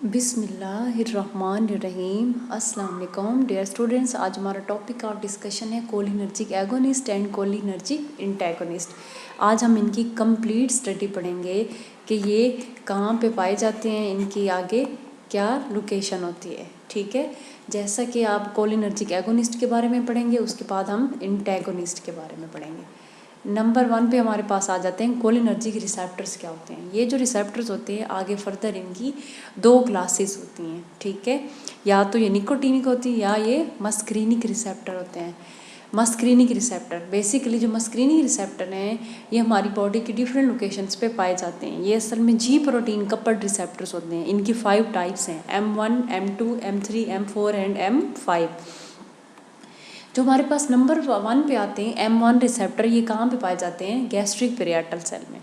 बिस्मिल्लाहिर्रहमानिर्रहीम। अस्सलाम वालेकुम डियर स्टूडेंट्स। आज हमारा टॉपिक ऑफ डिस्कशन है cholinergic agonist and cholinergic antagonist. आज हम इनकी कंप्लीट स्टडी पढ़ेंगे कि ये कहाँ पे पाए जाते हैं, इनकी आगे क्या लोकेशन होती है। ठीक है, जैसा कि आप कोलिनर्जिक एगोनिस्ट के बारे में पढ़ेंगे, उसके बाद हम इंटैगोनिस्ट के बारे में पढ़ेंगे। नंबर 1 पे हमारे पास आ जाते हैं कोलिनर्जिक रिसेप्टर्स क्या होते हैं। ये जो रिसेप्टर्स होते हैं आगे फर्दर इनकी 2 क्लासेस होती हैं। ठीक है, या तो ये निकोटीनिक होती है या ये मस्क्रीनिक रिसेप्टर होते हैं। मस्क्रीनिक रिसेप्टर बेसिकली जो मस्क्रीनिक रिसेप्टर हैं ये हमारी बॉडी की डिफरेंट लोकेशंस पे पाए जाते हैं। ये असल में जी प्रोटीन कपल्ड रिसेप्टर्स होते हैं। इनकी 5 टाइप्स हैं, M1, M2, M3, M4 and M5। जो हमारे पास नंबर 1 पे आते हैं M1 रिसेप्टर, ये कहाँ पे पाए जाते हैं? गैस्ट्रिक पेरियाटल सेल में।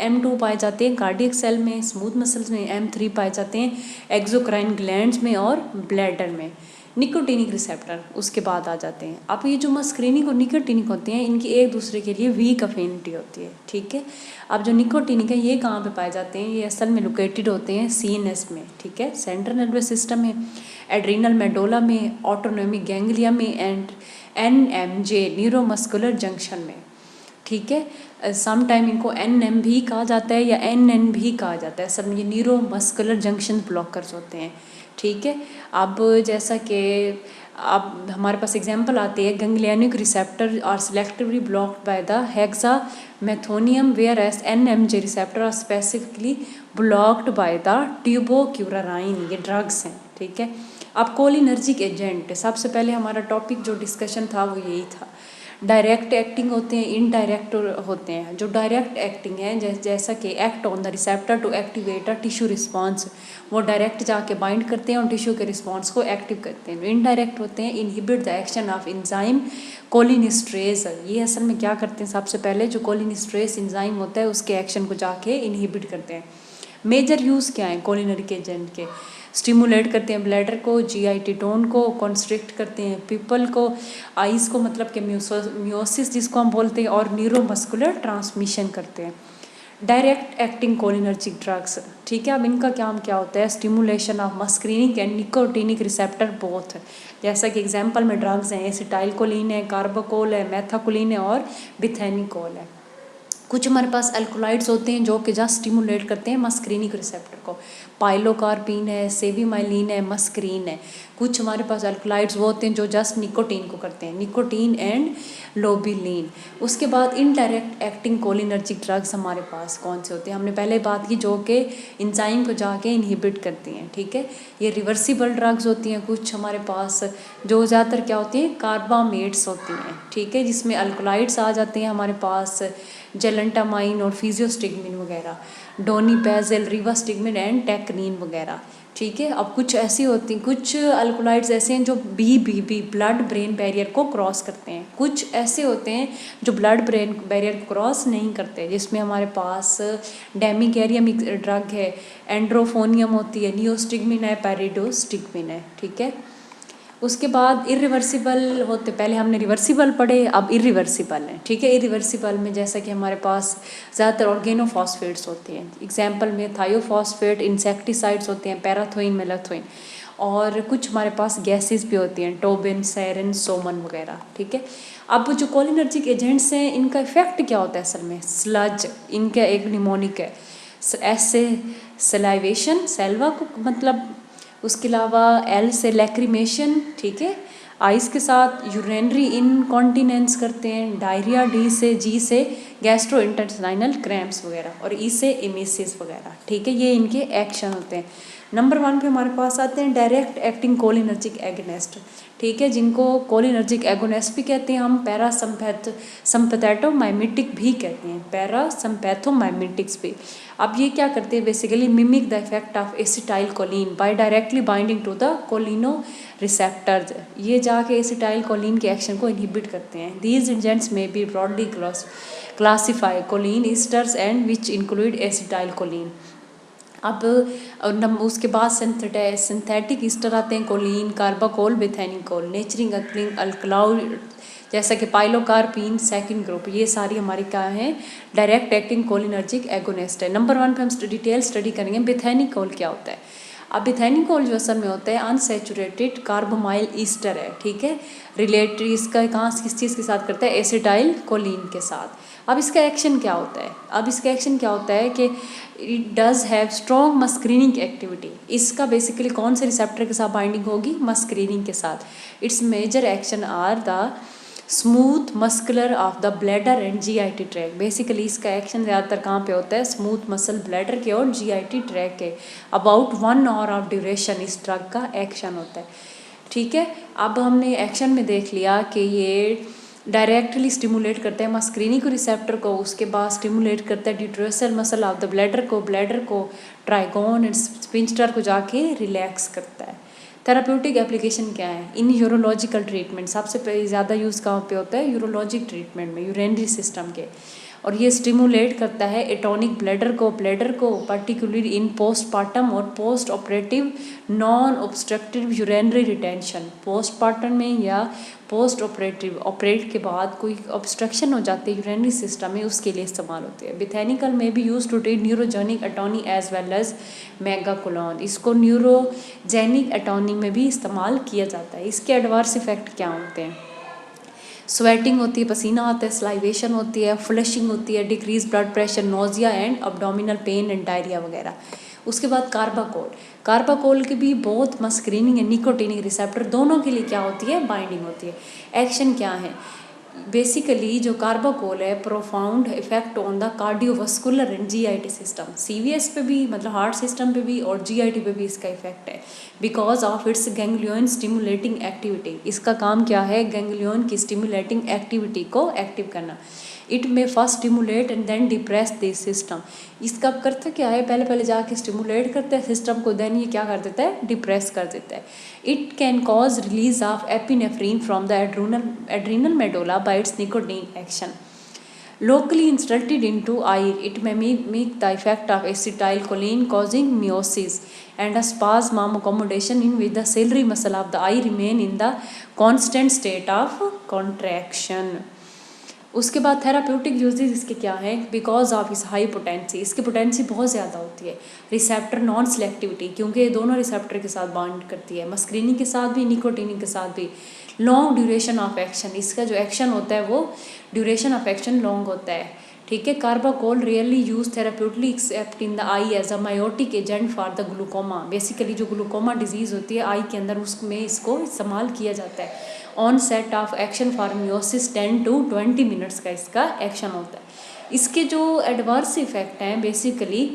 M2 पाए जाते हैं कार्डियक सेल में, स्मूथ मसल्स में। M3 पाए जाते हैं एक्सोक्राइन ग्लैंड्स में और ब्लैडर में। निकोटीनिक रिसेप्टर उसके बाद आ जाते हैं। अब ये जो मस्क्रीनिक और निकोटीनिक होते हैं इनकी एक दूसरे के लिए वीक अफिनिटी होती है। ठीक है, अब जो निकोटीनिक है ये कहाँ पे पाए जाते हैं? ये असल में लोकेटेड होते हैं CNS में। ठीक है, सेंट्रल नर्वस सिस्टम में, एड्रीनल मेडोला में, ऑटोनोमिक गैंग्लिया में एंड NMJ न्यूरोमस्कुलर जंक्शन में। ठीक है, सम टाइम इनको NM भी कहा जाता है या NN भी कहा जाता है। सब ये न्यूरोमस्कुलर जंक्शन ब्लॉकर्स होते हैं। ठीक है, अब जैसा कि अब हमारे पास एग्जांपल आती है ganglionic receptor are selectively blocked by the hexamethonium whereas NMJ receptor are specifically blocked by the tubocurarine. ये ड्रग्स हैं। ठीक है, अब कोलिनर्जिक एजेंट, सबसे पहले हमारा टॉपिक जो डिस्कशन था वो यही था। डायरेक्ट एक्टिंग होते हैं, इनडायरेक्ट होते हैं। जो डायरेक्ट एक्टिंग है जैसा कि act on the receptor to activate a tissue response, वो डायरेक्ट जाके बाइंड करते हैं और टिश्यू के रिस्पॉन्स को एक्टिव करते हैं। इनडायरेक्ट होते हैं inhibit the action of enzyme cholinesterase. ये असल में क्या करते हैं? सबसे पहले जो कोलिनिस्ट्रेज एंजाइम होता है उसके एक्शन को जाके इनहिबिट करते हैं। मेजर यूज़ क्या है कोलिनरिक एजेंट के? स्टिमुलेट करते हैं ब्लैडर को, GI टोन को, कॉन्स्ट्रिक्ट करते हैं पीपल को, आइज़ को मतलब कि म्यूसिस जिसको हम बोलते हैं, और न्यूरोमस्कुलर ट्रांसमिशन करते हैं। Direct acting cholinergic drugs. ठीक है, अब इनका काम क्या होता है? Stimulation of muscarinic and nicotinic receptor both. जैसा कि एग्जांपल में ड्रग्स हैं एसिटाइलकोलिन है, कार्बाकोल है, मेथाकोलिन है और बिथेनिकोल है। कुछ हमारे पास अल्कोलाइड्स होते हैं जो कि जस्ट स्टिमुलेट करते हैं मस्क्रीनिक रिसेप्टर को। पाइलोकार्पिन है, सेविमाइलिन है, मस्क्रीन है। कुछ हमारे पास अल्कोलाइड्स वो होते हैं जो जस्ट निकोटीन को करते हैं, निकोटीन एंड लोबिलिन। उसके बाद इनडायरेक्ट एक्टिंग कोलिनर्जिक ड्रग्स हमारे पास कौन से होते हैं? हमने पहले बात की जो कि एंजाइम को जाके इनहिबिट करती हैं। ठीक है, ये रिवर्सिबल ड्रग्स होती हैं। कुछ हमारे पास जो ज़्यादातर क्या होती हैं? कार्बामेट्स होती हैं। ठीक है, जिसमें अल्कोलाइड्स आ जाते हैं हमारे पास, जेलेंटामाइन और फिजियोस्टिगमिन वगैरह, डोनीपेजिल, रिवास्टिगमिन एंड टेक्नीन वगैरह। ठीक है, अब कुछ ऐसी होती हैं, कुछ अल्कोलाइड्स ऐसे हैं जो BBB ब्लड ब्रेन बैरियर को क्रॉस करते हैं। कुछ ऐसे होते हैं जो ब्लड ब्रेन बैरियर को क्रॉस नहीं करते, जिसमें हमारे पास डेमिगैरियम ड्रग है, एंड्रोफोनियम होती है, नियोस्टिगमिन है, पैरिडोस्टिगमिन है। ठीक है, उसके बाद इरिवर्सिबल होते, पहले हमने रिवर्सिबल पढ़े, अब इरिवर्सिबल है। ठीक है, इरिवर्सिबल में जैसा कि हमारे पास ज़्यादातर ऑर्गेनोफॉस्फेट्स होते हैं। एग्जांपल में थायोफॉस्फेट, इंसेक्टिसाइड्स होते हैं, पैराथोइन, मेलाथोइन। और कुछ हमारे पास गैसेस भी होती हैं, टोबिन, सेरिन, सोमन वगैरह। ठीक है, अब जो कोलिनर्जिक एजेंट्स हैं इनका इफेक्ट क्या होता है? असल में स्लज, इनका एक निमोनिक है, ऐसे सलाइवेशन, सेल्वा को मतलब, उसके अलावा L से लैक्रिमेशन। ठीक है, आइस के साथ यूरिनरी इनकॉन्टिनेंस करते हैं। डायरिया, G से गैस्ट्रो इंटेस्टाइनल क्रैम्प्स वगैरह, और E से इमेसिस वगैरह। ठीक है, ये इनके एक्शन होते हैं। नंबर 1 पे हमारे पास आते हैं डायरेक्ट एक्टिंग कोलिनर्जिक एगोनिस्ट। ठीक है, जिनको कोलिनर्जिक एगोनिस्ट भी कहते हैं, हम पैरासिम्पैथोमाइमेटिक भी कहते हैं, पैरासिम्पैथोमाइमेटिक्स भी। अब ये क्या करते हैं? Basically mimic the effect of acetylcholine by directly binding to the cholino receptors. ये जाके एसिटाइलकोलिन के एक्शन को इनहिबिट करते हैं। दीज एजेंट्स में be broadly classify choline esters and which include acetylcholine. अब उसके बाद सिंथेटिक ईस्टर आते हैं, कोलिन, कार्बाकोल, बिथेनिकोल। नेचरिंग अल्कलाइड जैसा कि पाइलोकार्पिन सेकंड ग्रुप, ये सारी हमारी क्या है, डायरेक्ट एक्टिंग कोलिनर्जिक एगोनिस्ट है। नंबर 1 पे हम डिटेल स्टडी करेंगे बिथेनिकोल क्या होता है। अब बिथेनिकोल जो असल में होता है अनसैचुरेटेड कार्बोमाइल ईस्टर है, ठीक है। रिलेटेड इसका कहाँ किस चीज़ के साथ करता है, एसिटाइल कोलिन के साथ। अब इसका एक्शन क्या होता है, अब इसका एक्शन क्या होता है कि it does have strong muscarinic activity. इसका बेसिकली कौन से रिसेप्टर के साथ बाइंडिंग होगी, मस्क्रीनिंग के साथ। Its major action are the smooth muscular of the bladder and GIT tract. Basically इसका एक्शन ज़्यादातर कहाँ पे होता है, स्मूथ मसल ब्लैडर के और जीआईटी ट्रैक के। अबाउट 1 आवर ऑफ ड्यूरेशन इस ड्रग का एक्शन होता है, ठीक है। अब हमने एक्शन में देख लिया कि ये डायरेक्टली स्टिमुलेट करते हैं मस्क्रीनी को रिसेप्टर को, उसके बाद स्टिमुलेट करता है ड्यूट्रोसल मसल ऑफ द ब्लैडर को ट्राइगोन एंड स्पिंस्टर को जाके रिलैक्स करता है। थेराप्यूटिक एप्लीकेशन क्या है, इन यूरोलॉजिकल ट्रीटमेंट सबसे ज़्यादा यूज़ कहाँ पे होता है, यूरोलॉजिक ट्रीटमेंट में, यूरिनरी सिस्टम के। और ये स्टिमुलेट करता है एटोनिक ब्लैडर को पर्टिकुलरली इन पोस्टपार्टम और post operative non obstructive urinary retention. Postpartum में या पोस्ट ऑपरेट के बाद कोई ऑब्स्ट्रक्शन हो जाती है यूरिनरी सिस्टम में, उसके लिए इस्तेमाल होती है। बिथेनिकल में भी use to treat neurogenic atony as well as megacolon. इसको न्यूरोजेनिक एटोनी में भी इस्तेमाल किया जाता है। इसके एडवर्स इफेक्ट क्या होते हैं, स्वेटिंग होती है, पसीना आता है, स्लाइवेशन होती है, फ्लशिंग होती है, decrease blood pressure, nausea and abdominal pain and diarrhoea वगैरह। उसके बाद कार्बाकोल की भी बहुत मस्क्रीनिंग है, निकोटिनिक रिसेप्टर दोनों के लिए क्या होती है, बाइंडिंग होती है। एक्शन क्या है, बेसिकली जो कार्बाकोल है profound effect on the cardiovascular and JIT system, CVS पे भी मतलब हार्ट सिस्टम पे भी और जीआईटी पे भी इसका इफेक्ट है because of its ganglion stimulating activity. इसका काम क्या है, गैंग्लियन की स्टिमुलेटिंग एक्टिविटी को एक्टिव करना। It may first stimulate and then depress this system. इसका करता क्या है, पहले जाके स्टिमुलेट करता है सिस्टम को, देन ये क्या कर देता है, डिप्रेस कर देता है। It can cause release of epinephrine from the adrenal medulla bye it's nicotine action. Locally inserted into eye, it may mimic the effect of acetylcholine causing meiosis and a spasm accommodation in which the ciliary muscle of the eye remain in the constant state of contraction. उसके बाद therapeutic uses इसके क्या है, because of इस high potency, इसकी potency बहुत ज़्यादा होती है। रिसेप्टर नॉन सेलेक्टिविटी, क्योंकि ये दोनों रिसेप्टर के साथ बाइंड करती है, मस्क्रीनिंग के साथ भी, निकोटीनिक के साथ भी। लॉन्ग ड्यूरेशन ऑफ एक्शन, इसका जो एक्शन होता है वो ड्यूरेशन ऑफ एक्शन लॉन्ग होता है, ठीक है। Carbachol really use therapeutically except in the eye as a miotic agent for the glaucoma. Basically जो ग्लूकोमा डिजीज़ होती है आई के अंदर, उसमें इसको इस्तेमाल किया जाता है। Onset of action for miosis 10 to 20 minutes का इसका एक्शन होता है। इसके जो एडवर्स इफेक्ट हैं बेसिकली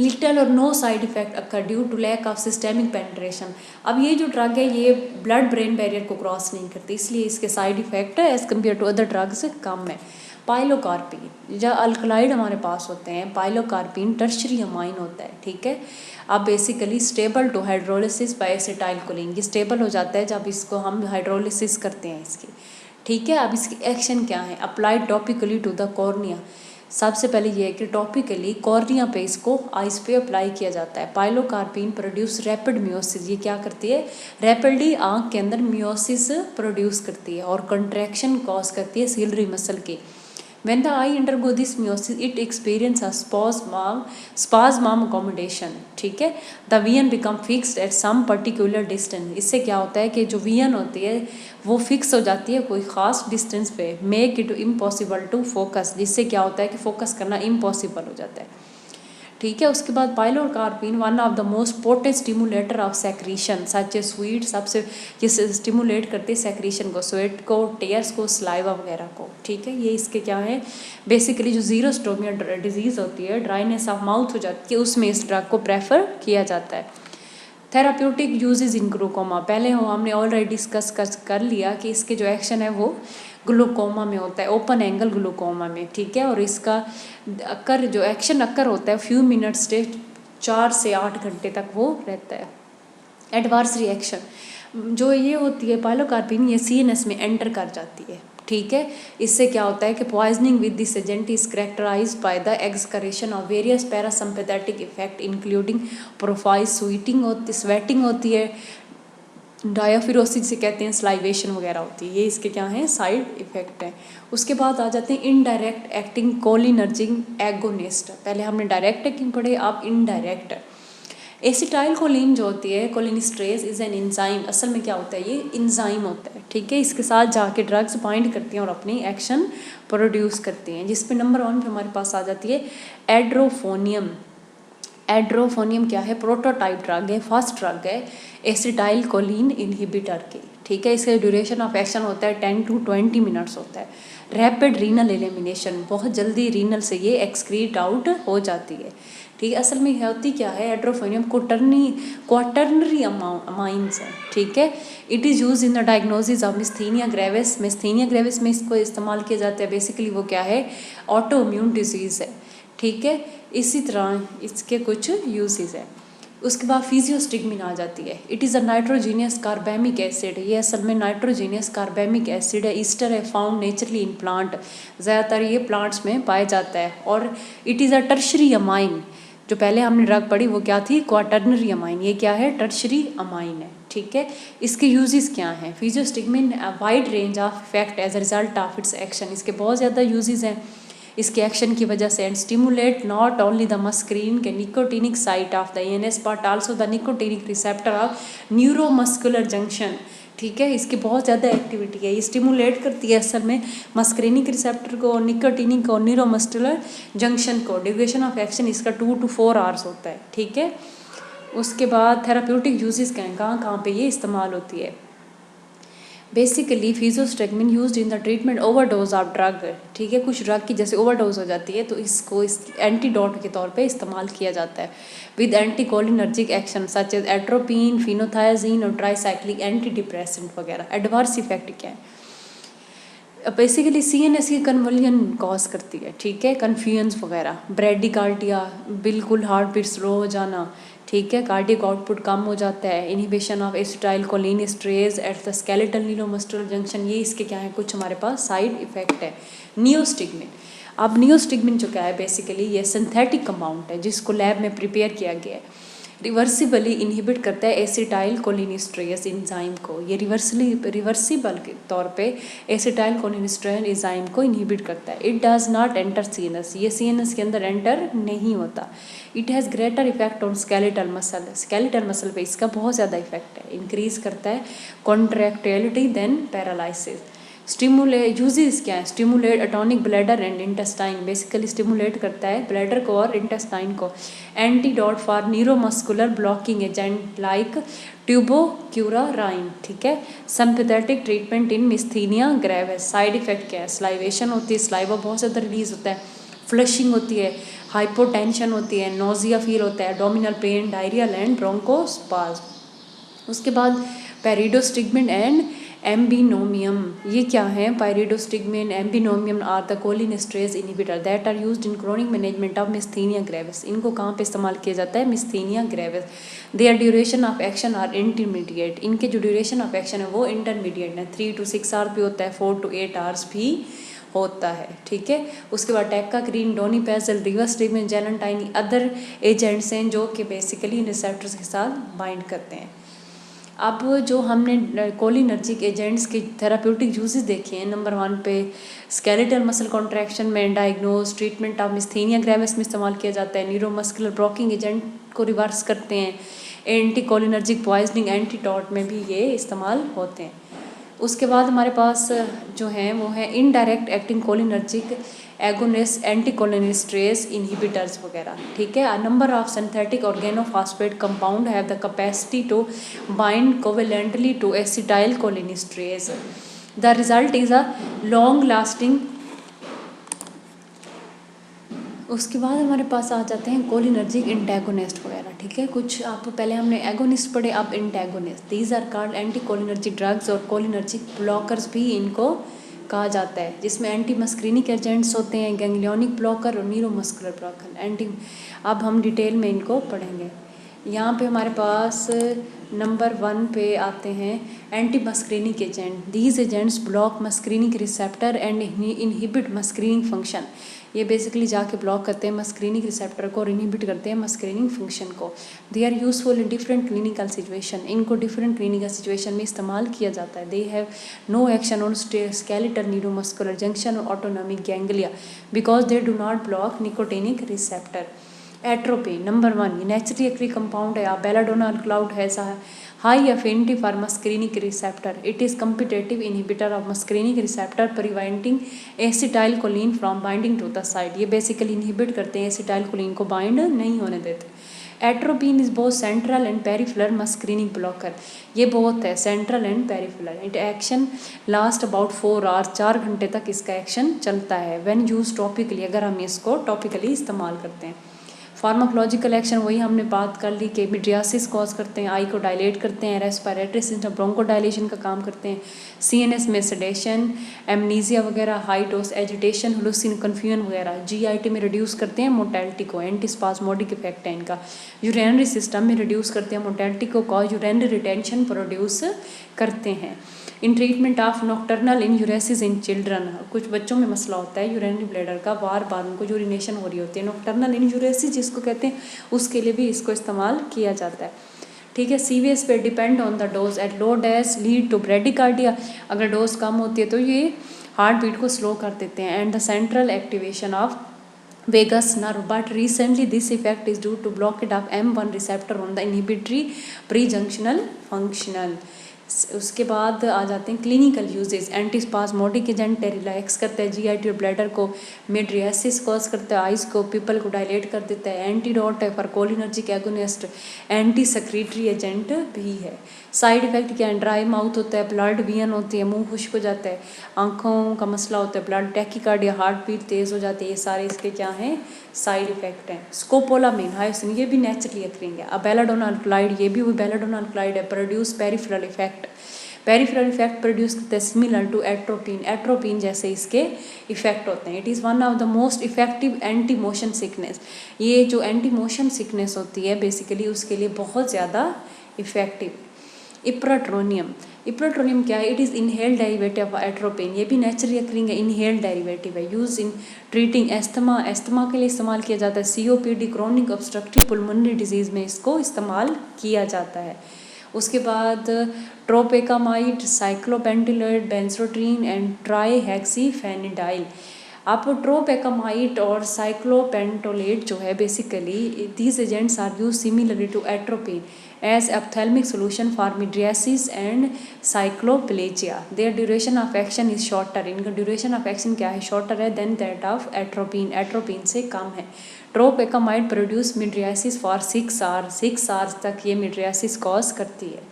लिटल और no side effect occur due to lack of systemic penetration. अब ये जो ड्रग है ये ब्लड ब्रेन बैरियर को क्रॉस नहीं करती, इसलिए इसके side effect as compare to other drugs कम है। पाइलोकार्पिन, जब अल्कलाइड हमारे पास होते हैं, पाइलोकार्पिन टर्शरी अमाइन होता है, ठीक है। अब basically stable to hydrolysis by acetylcholine, ये स्टेबल हो जाता है जब इसको हम हाइड्रोलिसिस करते हैं इसकी, ठीक है। अब इसकी एक्शन क्या है, applied topically to the cornea. सबसे पहले ये है कि टॉपिकली कॉर्निया पे इसको आइस पे अप्लाई किया जाता है। पाइलोकार्पिन प्रोड्यूस रैपिड मियोसिस, ये क्या करती है, रैपिडली आँख के अंदर मियोसिस प्रोड्यूस करती है और कंट्रैक्शन कॉज करती है सिलरी मसल की। When the eye undergo this meiosis, it experiences spasm accommodation, ठीक है। The vision become fixed at some particular distance. इससे क्या होता है कि जो vision होती है वो फिक्स हो जाती है कोई ख़ास डिस्टेंस पे। Make it impossible to focus, जिससे क्या होता है कि फोकस करना इम्पॉसिबल हो जाता है, ठीक है। उसके बाद pilocarpine one of the most potent stimulator of secretion such A sweet, सबसे जिससे स्टिमुलेट करते हैं सेक्रीशन को, स्वेट को, टेयर्स को, स्लाइवा वगैरह को, ठीक है। ये इसके क्या है, बेसिकली जो जीरोस्टोमिया डिजीज़ होती है, ड्राइनेस ऑफ माउथ हो जाती है, उसमें इस ड्रग को प्रेफर किया जाता है। थेराप्यूटिक यूजेस इन ग्लूकोमा, पहले हमने ऑलरेडी डिस्कस कर लिया कि इसके जो एक्शन है वो ग्लूकोमा में होता है, ओपन एंगल ग्लूकोमा में, ठीक है। और इसका जो एक्शन अक्कर होता है फ्यू मिनट्स से 4 से 8 घंटे तक वो रहता है। एडवर्स रिएक्शन जो ये होती है पाइलोकार्पिन, ये सीएनएस में एंटर कर जाती है, ठीक है। इससे क्या होता है कि poisoning with this agent is characterised by the excretion of various parasympathetic effect including profile sweating होती है, डायाफिरोसिस से कहते हैं स्लाइवेशन वगैरह होती है, ये इसके क्या हैं साइड इफ़ेक्ट हैं। उसके बाद आ जाते हैं इनडायरेक्ट एक्टिंग कोलिनर्जिक एगोनिस्ट। पहले हमने डायरेक्ट एक्टिंग पढ़े, अब इनडायरेक्ट। एसिटाइल कोलिन जो होती है कोलिनिस्ट्रेज इज़ एन एंजाइम, असल में क्या होता है ये एंजाइम होता है, ठीक है। इसके साथ जाके ड्रग्स बाइंड करती हैं और अपनी एक्शन प्रोड्यूस करती हैं, जिसपे नंबर 1 पे हमारे पास आ जाती है एड्रोफोनियम। एड्रोफोनियम क्या है, प्रोटोटाइप ड्रग है, फर्स्ट ड्रग है एसिटाइल कोलिन इनहिबिटर की, ठीक है। इसका ड्यूरेशन ऑफ एक्शन होता है 10 to 20 मिनट्स होता है। रैपिड रीनल एलिमिनेशन, बहुत जल्दी रीनल से ये एक्सक्रीट आउट हो जाती है, ठीक है। असल में होती क्या है, एड्रोफोनियम क्वाटर्नरी अमाइंस है, ठीक है। It is use in the diagnosis of myasthenia gravis. Myasthenia gravis में इसको इस्तेमाल किया जाता है। बेसिकली वो क्या है, ऑटो इम्यून डिजीज़ है, ठीक है। इसी तरह इसके कुछ यूजेस है। उसके बाद फिजियोस्टिग्मिन आ जाती है। It is a nitrogenous carbamic acid, ये असल में नाइट्रोजीनियस कार्बेमिक एसिड है। ईस्टर है फाउंड नेचुरली इन प्लांट, ज़्यादातर ये प्लांट्स में पाया जाता है। और it is a tertiary amine, जो पहले हमने ड्रग पढ़ी वो क्या थी, क्वाटर्नरी अमाइन, ये क्या है टर्शरी अमाइन है, ठीक है। इसके यूजेस क्या हैं, physostigmine wide range of effect as a result of its action, इसके बहुत ज़्यादा यूजेस हैं इसके एक्शन की वजह से। And stimulate not only the muscarine के nicotinic site of the ENS but also the nicotinic receptor of neuromuscular junction, ठीक है। इसकी बहुत ज़्यादा एक्टिविटी है, ये स्टिमुलेट करती है असल में मस्क्रीनिक रिसेप्टर को, निकोटिनिक और न्यूरोमस्कुलर जंक्शन को। ड्यूरेशन ऑफ एक्शन इसका 2 to 4 आवर्स होता है, ठीक है। उसके बाद थेराप्यूटिक यूजेस क्या हैं, कहाँ कहाँ पे ये इस्तेमाल होती है। Basically physostigmine used in the treatment overdose of drug, ठीक है। कुछ ड्रग की जैसे ओवरडोज हो जाती है तो इसको इस एंटीडोट के तौर पे इस्तेमाल किया जाता है with anticholinergic action such as atropine, phenothiazine और ट्राईसाइक्लिक एंटी डिप्रेसेंट वगैरह। एडवर्स इफेक्ट क्या है, बेसिकली CNS की कन्वल्जन कॉज करती है, ठीक है, कन्फ्यूजन वगैरह, ब्रेडिकार्डिया, बिल्कुल हार्ट बीट स्लो हो जाना, ठीक है, कार्डियक आउटपुट कम हो जाता है, inhibition of acetyl cholinesterase at the skeletal neuromuscular junction, ये इसके क्या है कुछ हमारे पास साइड इफेक्ट है। नियोस्टिग्मिन, अब नियोस्टिग्मिन जो क्या है बेसिकली ये सिंथेटिक कंपाउंड है जिसको लैब में प्रिपेयर किया गया है। रिवर्सिबली इनहिबिट करता है एसिटाइल कोलिनेस्ट्रेज एंजाइम को, ये रिवर्सिबल के तौर पे एसिटाइल कोलिनेस्ट्रेज एंजाइम को इनहिबिट करता है। It does not enter CNS, ये CNS के अंदर एंटर नहीं होता। It has greater effect on skeletal muscle, skeletal muscle पे इसका बहुत ज़्यादा इफेक्ट है, इंक्रीज करता है contractility then paralysis. Stimulate uses क्या है, stimulate atonic bladder and intestine, basically stimulate करता है ब्लैडर को और इंटेस्टाइन को। Antidote for neuromuscular blocking agent like tubocurarine, ठीक है। Sympathetic treatment in myasthenia gravis. Side effect क्या है, स्लाइवेशन होती है, स्लाइवा बहुत ज़्यादा रिलीज होता है, फ्लशिंग होती है, हाइपोटेंशन होती है, नोजिया फील होता है, abdominal pain, diarrhoeal and bronchospasm. उसके बाद पेरिडोस्टिग्मिन एंड एम्बिनोमियम, ये क्या है, pyridostigmine ambenonium are the cholinesterase inhibitor that are used in chronic management of myasthenia gravis. इनको कहाँ पे इस्तेमाल किया जाता है, myasthenia gravis. Their duration of action are intermediate, इनके जो ड्यूरेशन ऑफ एक्शन है वो इंटरमीडिएट है, 3 to 6 आवर्स भी होता है, 4 to 8 आवर्स भी होता है, ठीक है। उसके बाद टेक्काक्रीन, डोनिपेजल, रिवर्सटिग्मिन, जेलेंटाइन अदर एजेंट्स हैं जो कि बेसिकली रिसेप्टर्स के साथ बाइंड करते हैं। अब जो हमने कोलिनर्जिक एजेंट्स के थेराप्यूटिक यूजेस देखे हैं, नंबर 1 पे स्केलेटल मसल कॉन्ट्रैक्शन में diagnose, treatment of myasthenia gravis में इस्तेमाल किया जाता है, न्यूरोमस्कुलर ब्लॉकिंग एजेंट को रिवर्स करते हैं, एंटी कोलिनर्जिक पॉइजनिंग एंटीडोट में भी ये इस्तेमाल होते हैं। उसके बाद हमारे पास जो हैं वो है indirect acting cholinergic agonist, anti cholinesterase inhibitors वगैरह, ठीक है। Number of synthetic organophosphate compound have the capacity to bind covalently to acetyl cholinesterase. The result is a long lasting. उसके बाद हमारे पास आ जाते हैं कोलिनर्जिक इंटेगोनिस्ट वगैरह, ठीक है। कुछ आप पहले हमने एगोनिस्ट पढ़े, अब antagonist. These are called anti cholinergic drugs और कोलिनर्जिक ब्लॉकर्स भी इनको कहा जाता है, जिसमें एंटी मस्क्रीनिक एजेंट्स होते हैं, गैंग्लियोनिक ब्लॉकर और न्यूरोमस्कुलर ब्लॉकर। अब हम डिटेल में इनको पढ़ेंगे। यहाँ पे हमारे पास नंबर 1 पे आते हैं anti muscarinic agent. These agents block muscarinic receptor and inhibit muscarinic function. ये बेसिकली जाके ब्लॉक करते हैं मस्क्रीनिक रिसेप्टर को और इनहिबिट करते हैं मस्क्रीनिंग फंक्शन को। They are useful in different clinical situation. इनको डिफरेंट क्लिनिकल सिचुएशन में इस्तेमाल किया जाता है। They have no action on skeletal neuromuscular junction और autonomic ganglia because they do not block nicotinic receptor. Atropine number 1 ये naturally occurring compound है। Belladonna alkaloid has a high affinity for muscarinic receptor. It is competitive inhibitor of muscarinic receptor preventing acetylcholine from binding to the site. ये basically inhibit करते हैं acetylcholine को bind नहीं होने देते। Atropine is both central and peripheral muscarinic blocker. ये बहुत है central and peripheral. It action last about 4 hours, 4 घंटे तक इसका एक्शन चलता है। व्हेन यूज टॉपिकली, अगर हम इसको टॉपिकली इस्तेमाल करते हैं। फार्माकोलॉजिकल एक्शन वही हमने बात कर ली कि मिड्रियासिस कॉज करते हैं, आई को डायलेट करते हैं, रेस्पिरेटरी सिस्टम ब्रोंको डायलेशन का काम करते हैं, सीएनएस में सेडेशन, एमनीजिया वगैरह, हाई डोज एजिटेशन, हुलूसिन कन्फ्यूजन वगैरह, जीआईटी में रिड्यूस करते हैं मोर्टेलिटी को, एंटीस्पास्मोडिक इफेक्ट है इनका। यूरिनरी सिस्टम में रिड्यूस करते हैं मोर्टेलिटी को, कॉज यूरिनरी रिटेंशन प्रोड्यूस करते हैं। In treatment of nocturnal enuresis in children, कुछ बच्चों में मसला होता है यूरिनरी ब्लैडर का, बार बार उनको यूरिनेशन हो रही होती है, नॉक्टर्नल इन्यूरेसिस जिसको कहते हैं, उसके लिए भी इसको इस्तेमाल किया जाता है। ठीक है। सीवीएस पे depend on the dose at low dose lead to bradycardia. अगर डोज कम होती है तो ये हार्ट बीट को स्लो कर देते हैं। And the central activation of vagus nerve, but recently this effect is due to blockage of M1 receptor on the inhibitory pre junctional functional. उसके बाद आ जाते हैं clinical uses. Antispasmodic agent relax करता है जीआईटी और ब्लैडर को, mydriasis cause करता है, आइज को, पीपल को डायलेट कर देता है, एंटीडोट है for cholinergic agonist, anti secretary agent भी है। साइड इफेक्ट क्या है? ड्राई माउथ होता है, ब्लड वियन होती है, मुंह खुश्क हो जाता है, आंखों का मसला होता है, ब्लड टैकीकार्डिया, हार्ट बीट तेज हो जाती है। ये सारे इसके क्या हैं? साइड इफेक्ट हैं। स्कोपोलामिन हाइसिन ये भी नेचुरली अक्रिंग है। बेलाडोना अल्कलाइड ये भी बेलाडोना अल्कलाइड है, produce peripheral effect. Peripheral effect produce करते हैं सिमिलर टू एट्रोपिन, एट्रोपिन जैसे इसके इफेक्ट होते हैं। It is one of the most effective anti motion sickness. ये जो एंटी मोशन सिकनेस होती है बेसिकली उसके लिए बहुत ज़्यादा इफेक्टिव। इप्राट्रोनियम, इप्राट्रोनियम क्या है? It is inhaled derivative of atropine, ये भी नेचुरली अक्रिंग है, इनहेल्ड डेरिवेटिव है। Use in treating asthma, asthma के लिए इस्तेमाल किया जाता है। सीओपीडी क्रोनिक ऑब्स्ट्रक्टिव पुल्मोनरी डिजीज़ में इसको इस्तेमाल किया जाता है। उसके बाद ट्रोपेकामाइड, साइक्लोपेंटिलोइड, बेंजोट्रीन एंड ट्राईहेक्सीफेनिडाइल। आप ट्रोपेकामाइड और साइक्लोपेंटोलेट जो है basically these agents are use similarly to atropine as ophthalmic solution for mydriasis and cycloplegia. Their duration of action is shorter, इनका ड्यूरेशन ऑफ एक्शन क्या है? शॉर्टर है than that of atropine, atropine से कम है। Tropicamide produce mydriasis for 6 hours, 6 hours तक ये mydriasis cause करती है।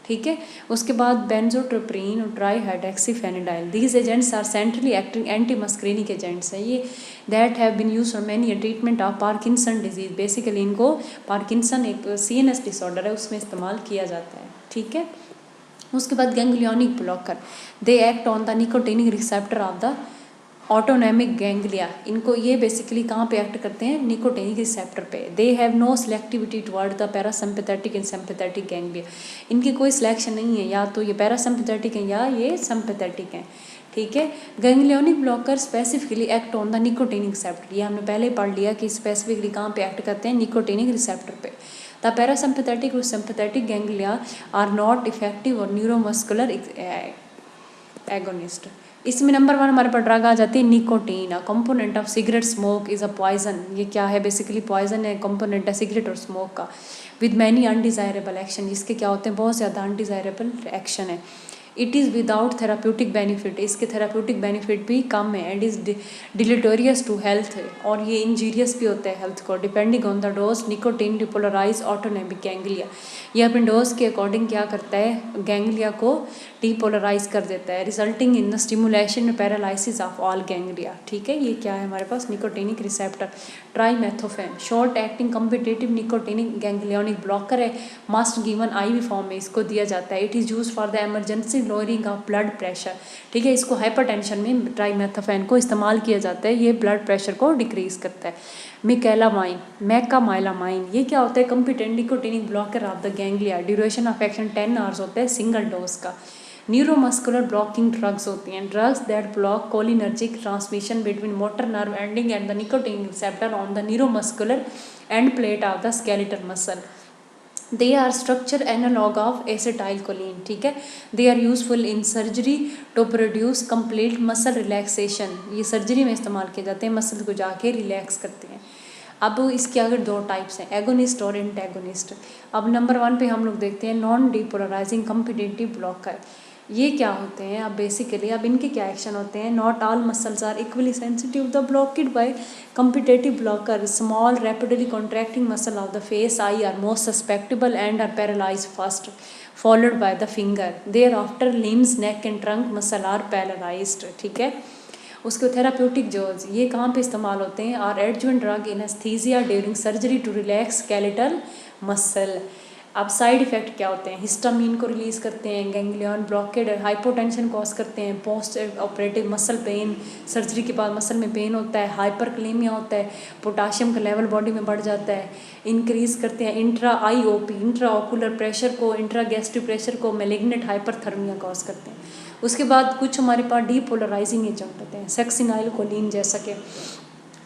ठीक है। उसके बाद बेंजोट्रोप्रीन और trihexyphenidyl, these agents are centrally acting anti muscarinic agents है ये, that have been used for many treatment of Parkinson disease. Basically इनको पार्किंसन एक सीएनएस डिसऑर्डर है उसमें इस्तेमाल किया जाता है। ठीक है। उसके बाद ganglionic blocker, they act on the nicotinic receptor of the autonomic ganglia. इनको ये बेसिकली कहाँ पे एक्ट करते हैं? निकोटिनिक रिसेप्टर पे। They have no selectivity toward the parasympathetic and sympathetic ganglia, इनकी कोई सिलेक्शन नहीं है, या तो ये पैरासिम्पैथेटिक है या ये सिम्पैथेटिक हैं। ठीक है। Ganglionic blocker specifically act on the nicotinic receptor, ये हमने पहले पढ़ लिया कि स्पेसिफिकली कहाँ पे एक्ट करते हैं? निकोटिनिक रिसेप्टर पे। द पैरासिम्पैथेटिक और sympathetic ganglia are not effective और न्यूरोमस्कुलर एगोनिस्ट। इसमें नंबर 1 हमारे पर ड्रग आ जाती है nicotine, a component of cigarette smoke is a poison. ये क्या है? बेसिकली पॉइजन है, कंपोनेंट है सिगरेट और स्मोक का, विद मैनी अनडिज़ायरेबल एक्शन, जिसके क्या होते हैं? बहुत ज़्यादा अनडिज़ायरेबल एक्शन है। It is without therapeutic benefit, इसके थेराप्यूटिक बेनिफिट भी कम है। एंड इज़ डिलीटोरियस टू हेल्थ, और ये इंजीरियस भी होता है हेल्थ को। Depending on the dose nicotine depolarise autonomic ganglia, ये अपने डोज के अकॉर्डिंग क्या करता है? गैंग्लिया को डिपोलराइज कर देता है, resulting in the stimulation paralysis of all ganglia. ठीक है। ये क्या है हमारे पास? Nicotinic receptor. Trimethaphan, short acting competitive nicotinic ganglionic blocker है, मस्ट गिवन आईवी फॉर्म में इसको दिया जाता है। It is use for the emergency progressive lowering of blood pressure, ठीक है। इसको हाइपरटेंशन में ट्राइमेथाफेन को इस्तेमाल किया जाता है, ये ब्लड प्रेशर को डिक्रीज करता है। मैकामाइलामाइन ये क्या होता है, competent nicotinic blocker of the ganglia, duration of action 10 hours होता है सिंगल डोज का। न्यूरोमस्कुलर ब्लॉकिंग ड्रग्स होती हैं, drugs that block cholinergic transmission between motor nerve ending and the nicotine receptor on the neuromuscular end plate of the skeletal muscle. They are structure analogue of acetylcholine, ठीक है। They are useful in surgery to produce complete muscle relaxation, ये surgery में इस्तेमाल किए जाते हैं, muscle को जाके रिलैक्स करते हैं। अब इसके अगर दो टाइप्स हैं, एगोनिस्ट और एंटेगोनिस्ट। अब नंबर 1 पे हम लोग देखते हैं नॉन डिपोलराइजिंग कॉम्पिटिटिव ब्लॉकर, ये क्या होते हैं। अब बेसिकली अब इनके क्या एक्शन होते हैं, not all muscles are equally sensitive the blockade by competitive blocker, small rapidly contracting muscle of the face eye are most susceptible and are paralyze first followed by the finger, thereafter limbs neck and trunk muscle are paralyzed, ठीक है। उसके therapeutic जोज ये कहाँ पे इस्तेमाल होते हैं, are adjuvant drug in anaesthesia during surgery to relax skeletal muscle. अब साइड इफेक्ट क्या होते हैं, हिस्टामीन को रिलीज करते हैं, गैंग्लियन ब्लॉकेड, हाइपोटेंशन कॉज करते हैं, post operative muscle pain, surgery के बाद मसल में पेन होता है, हाइपरक्लेमिया होता है, पोटाशियम का लेवल बॉडी में बढ़ जाता है, इंक्रीज करते हैं intra IOP intra ocular pressure को, इंट्रा गैस्ट्रिक प्रेशर को, मैलिग्नेंट हाइपरथर्मिया कॉज करते हैं। उसके बाद कुछ हमारे पास डीपोलराइजिंग एजेंट होते हैं, सक्सिनाइलकोलिन जैसा के,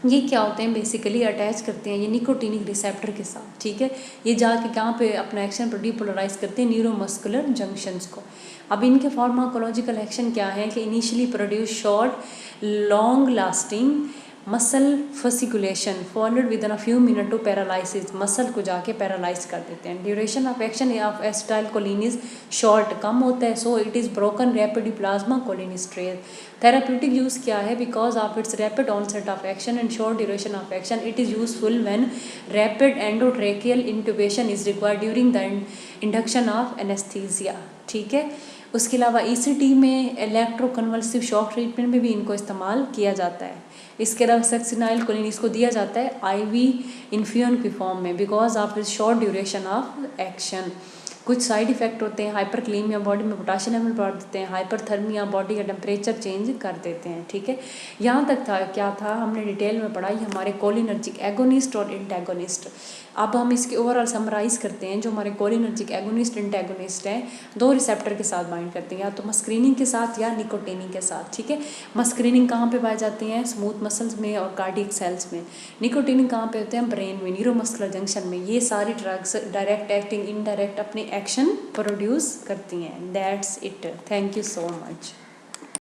ये क्या होते हैं, बेसिकली अटैच करते हैं ये निकोटिनिक रिसेप्टर के साथ, ठीक है। ये जाके कहाँ पे अपना एक्शन पर डीपोलराइज करते हैं, न्यूरोमस्कुलर जंक्शंस को। अब इनके फार्माकोलॉजिकल एक्शन क्या है कि initially produce short long lasting muscle fasciculation followed with in a few minute to paralysis, muscle को जाके पैरालाइज कर देते हैं। Duration of action of acetylcholine is short, कम होता है, so it is broken rapid plasma cholinesterase. Therapeutic use क्या है, because of its rapid onset of action and short duration of action it is useful when rapid endotracheal intubation is required during the induction of anaesthesia, ठीक है। उसके अलावा ECT में electroconvulsive shock treatment में भी इनको इस्तेमाल किया जाता है। इसके अलावा सक्सिनाइलकोलिन इसको दिया जाता है आईवी इन्फ्यूजन की फॉर्म में, because of it's short duration of action. कुछ साइड इफेक्ट होते हैं, हाइपरक्लेमिया बॉडी में पोटाशियम लेवल बढ़ा देते हैं, हाइपरथर्मिया बॉडी का टेम्परेचर चेंज कर देते हैं, ठीक है। यहाँ तक था क्या था, हमने डिटेल में पढ़ाई हमारे कोलिनर्जिक एगोनिस्ट और एंटेगोनिस्ट। अब हम इसके ओवरऑल समराइज करते हैं। जो हमारे कोलिनर्जिक एगोनिस्ट एंटेगोनिस्ट हैं, 2 रिसेप्टर के साथ बाइंड करते हैं, या तो मस्क्रीनिंग के साथ या निकोटिनिक के साथ, ठीक है। मस्क्रीनिंग कहाँ पे पाई जाती है, स्मूथ मसल्स में और कार्डियक सेल्स में। निकोटिनिक कहाँ पे होते हैं, ब्रेन में, न्यूरोमस्कुलर जंक्शन में। ये सारी ड्रग्स डायरेक्ट एक्टिंग इनडायरेक्ट अपने एक्शन प्रोड्यूस करती हैं। That's it, thank you so much.